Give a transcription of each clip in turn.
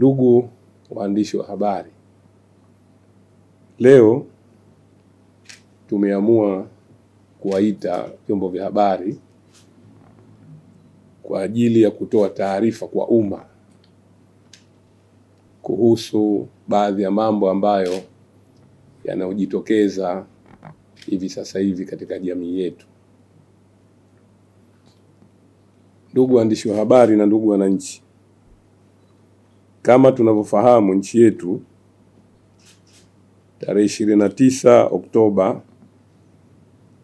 Ndugu waandishi wa habari, leo tumeamua kuwaita vyombo vya habari kwa ajili ya kutoa taarifa kwa umma kuhusu baadhi ya mambo ambayo yanayojitokeza hivi sasa hivi katika jamii yetu. Ndugu waandishi wa habari na ndugu wananchi, kama tunavyofahamu, nchi yetu tarehe 29 Oktoba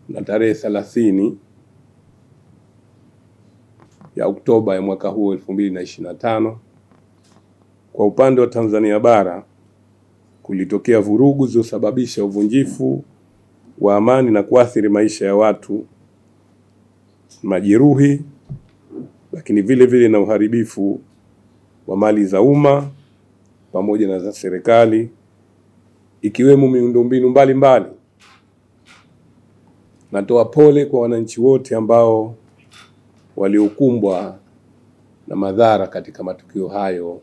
na tarehe 30 ya Oktoba ya mwaka huu 2025, kwa upande wa Tanzania bara kulitokea vurugu zilizosababisha uvunjifu wa amani na kuathiri maisha ya watu, majeruhi, lakini vile vile na uharibifu wa mali za umma pamoja na za serikali, ikiwemo miundombinu mbalimbali. Natoa pole kwa wananchi wote ambao waliokumbwa na madhara katika matukio hayo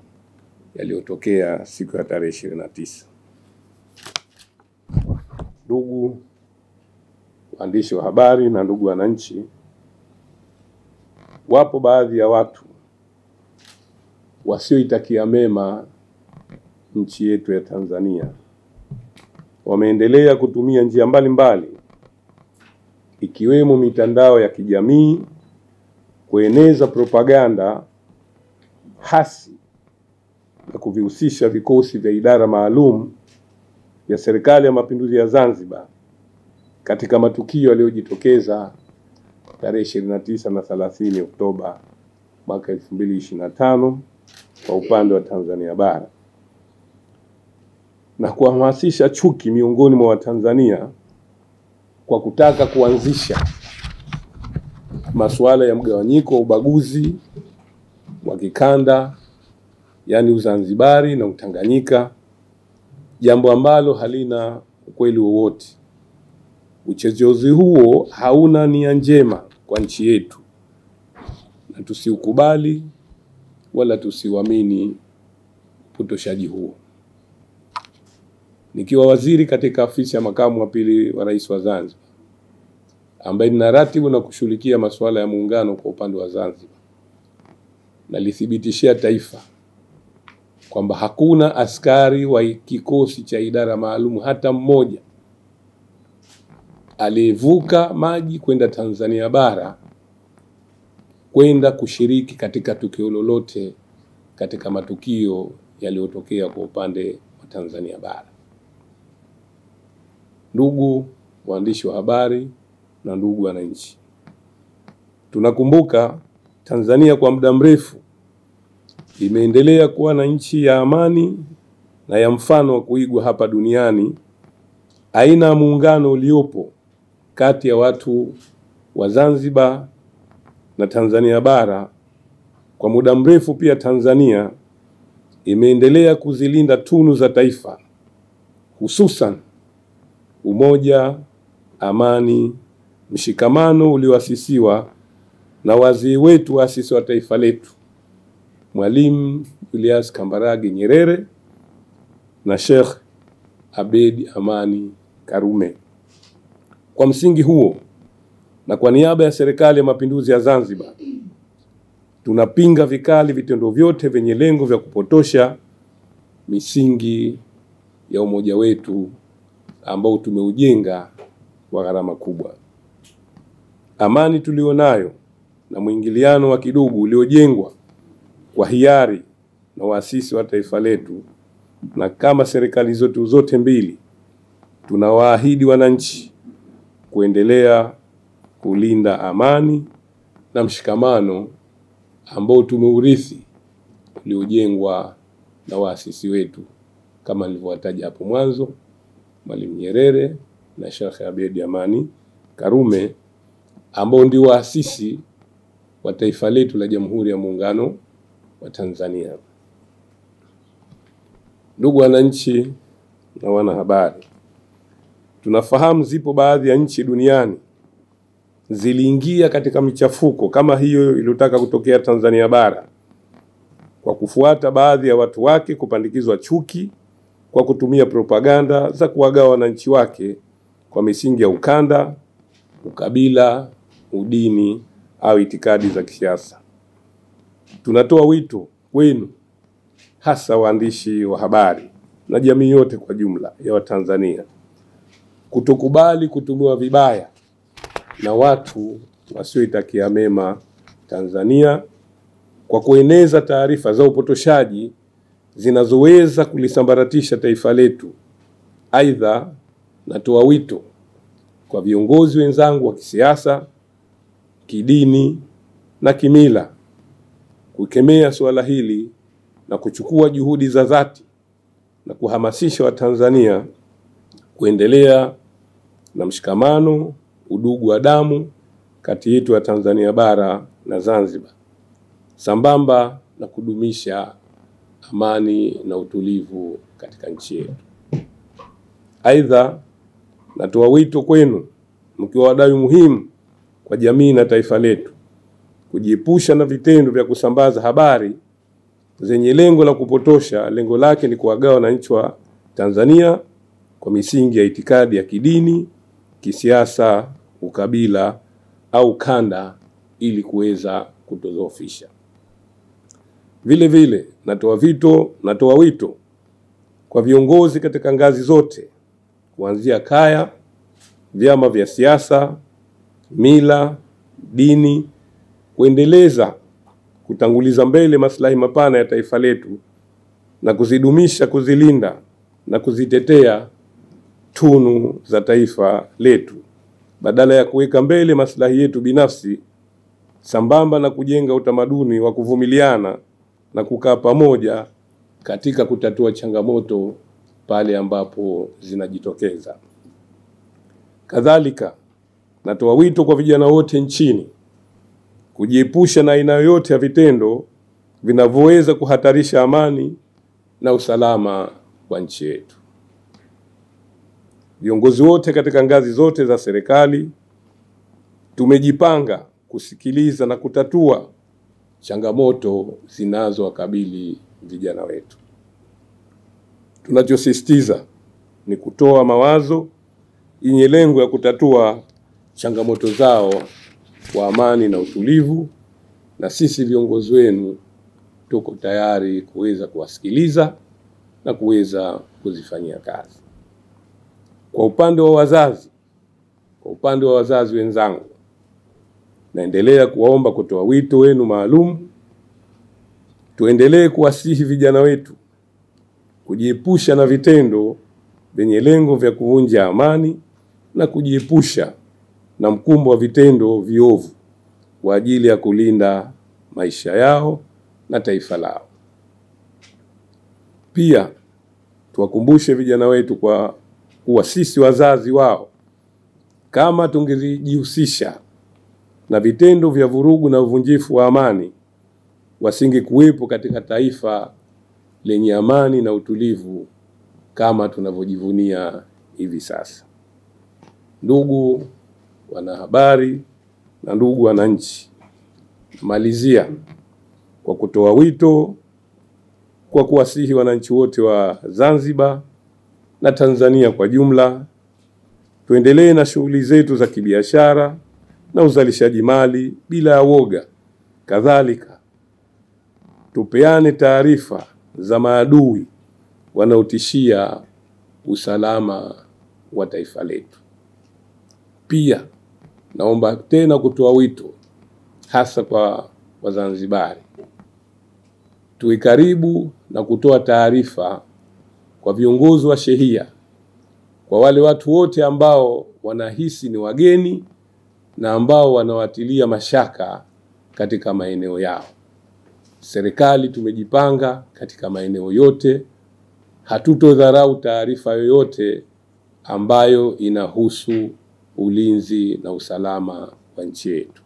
yaliyotokea siku ya tarehe 29. Ndugu waandishi wa habari na ndugu wananchi, wapo baadhi ya watu wasioitakia mema nchi yetu ya Tanzania. Wameendelea kutumia njia mbalimbali ikiwemo mitandao ya kijamii kueneza propaganda hasi na kuvihusisha vikosi vya idara maalum ya Serikali ya Mapinduzi ya Zanzibar katika matukio yaliyojitokeza tarehe 29 na 30 Oktoba mwaka 2025 kwa upande wa Tanzania bara, na kuhamasisha chuki miongoni mwa Watanzania kwa kutaka kuanzisha masuala ya mgawanyiko wa ubaguzi wa kikanda, yani Uzanzibari na Utanganyika, jambo ambalo halina ukweli wowote. Uchochezi huo hauna nia njema kwa nchi yetu, na tusiukubali wala tusiuamini upotoshaji huo. Nikiwa waziri katika afisi ya makamu wa pili wa rais wa Zanzibar, ambaye ninaratibu na kushughulikia masuala ya muungano kwa upande wa Zanzibar, nalithibitishia taifa kwamba hakuna askari wa kikosi cha idara maalum hata mmoja aliyevuka maji kwenda Tanzania bara kwenda kushiriki katika tukio lolote katika matukio yaliyotokea kwa upande wa Tanzania bara. Ndugu waandishi wa habari na ndugu wananchi, tunakumbuka Tanzania kwa muda mrefu imeendelea kuwa na nchi ya amani na ya mfano wa kuigwa hapa duniani. Aina ya muungano uliopo kati ya watu wa Zanzibar na Tanzania bara, kwa muda mrefu pia Tanzania imeendelea kuzilinda tunu za taifa, hususan umoja, amani, mshikamano ulioasisiwa na wazee wetu waasisi wa taifa letu, Mwalimu Julius Kambarage Nyerere na Sheikh Abeid Amani Karume. Kwa msingi huo, na kwa niaba ya Serikali ya Mapinduzi ya Zanzibar, tunapinga vikali vitendo vyote vyenye lengo vya kupotosha misingi ya umoja wetu ambao tumeujenga kwa gharama kubwa. Amani tulionayo na mwingiliano wa kidugu uliojengwa kwa hiari na waasisi wa taifa letu, na kama serikali zote mbili tunawaahidi wananchi kuendelea kulinda amani na mshikamano ambao tumeurithi uliojengwa na waasisi wetu kama nilivyowataja hapo mwanzo, Mwalimu Nyerere na Sheikh Abeid Amani Karume, ambao ndio waasisi wa taifa letu la Jamhuri ya Muungano wa Tanzania. Ndugu wananchi na wanahabari, tunafahamu zipo baadhi ya nchi duniani ziliingia katika michafuko kama hiyo iliyotaka kutokea Tanzania bara kwa kufuata baadhi ya watu wake kupandikizwa chuki kwa kutumia propaganda za kuwagawa wananchi wake kwa misingi ya ukanda, ukabila, udini au itikadi za kisiasa. Tunatoa wito kwenu, hasa waandishi wa habari na jamii yote kwa jumla ya Watanzania, kutokubali kutumiwa vibaya na watu wasioitakia mema Tanzania kwa kueneza taarifa za upotoshaji zinazoweza kulisambaratisha taifa letu. Aidha, natoa wito kwa viongozi wenzangu wa kisiasa, kidini na kimila kukemea suala hili na kuchukua juhudi za dhati na kuhamasisha Watanzania kuendelea na mshikamano, udugu wa damu kati yetu ya Tanzania bara na Zanzibar, sambamba na kudumisha amani na utulivu katika nchi yetu. Aidha, natoa wito kwenu mkiwa wadau muhimu kwa jamii na taifa letu kujiepusha na vitendo vya kusambaza habari zenye lengo la kupotosha. Lengo lake ni kuwagawa wananchi wa Tanzania kwa misingi ya itikadi ya kidini, kisiasa, ukabila au kanda ili kuweza kutodhoofisha. Vile vile natoa wito kwa viongozi katika ngazi zote kuanzia kaya, vyama vya siasa, mila, dini kutanguliza mbele maslahi mapana ya taifa letu na kuzidumisha, kuzilinda na kuzitetea tunu za taifa letu badala ya kuweka mbele maslahi yetu binafsi, sambamba na kujenga utamaduni wa kuvumiliana na kukaa pamoja katika kutatua changamoto pale ambapo zinajitokeza. Kadhalika, natoa wito kwa vijana wote nchini kujiepusha na aina yoyote ya vitendo vinavyoweza kuhatarisha amani na usalama wa nchi yetu. Viongozi wote katika ngazi zote za serikali tumejipanga kusikiliza na kutatua changamoto zinazowakabili vijana wetu. Tunachosisitiza ni kutoa mawazo yenye lengo ya kutatua changamoto zao kwa amani na utulivu, na sisi viongozi wenu tuko tayari kuweza kuwasikiliza na kuweza kuzifanyia kazi. Kwa upande wa wazazi wenzangu, naendelea kuwaomba kutoa wito wenu maalum. Tuendelee kuwasihi vijana wetu kujiepusha na vitendo vyenye lengo vya kuvunja amani na kujiepusha na mkumbo wa vitendo viovu kwa ajili ya kulinda maisha yao na taifa lao. Pia tuwakumbushe vijana wetu kuwa sisi wazazi wao, kama tungejihusisha na vitendo vya vurugu na uvunjifu wa amani, wasingekuwepo katika taifa lenye amani na utulivu kama tunavyojivunia hivi sasa. Ndugu wanahabari na ndugu wananchi, malizia kwa kutoa wito kwa kuwasihi wananchi wote wa Zanzibar na Tanzania kwa jumla, tuendelee na shughuli zetu za kibiashara na uzalishaji mali bila ya woga. Kadhalika, tupeane taarifa za maadui wanaotishia usalama wa taifa letu. Pia naomba tena kutoa wito hasa kwa Wazanzibari, tuwe karibu na kutoa taarifa kwa viongozi wa shehia, kwa wale watu wote ambao wanahisi ni wageni na ambao wanawatilia mashaka katika maeneo yao. Serikali tumejipanga katika maeneo yote, hatutodharau taarifa yoyote ambayo inahusu ulinzi na usalama wa nchi yetu.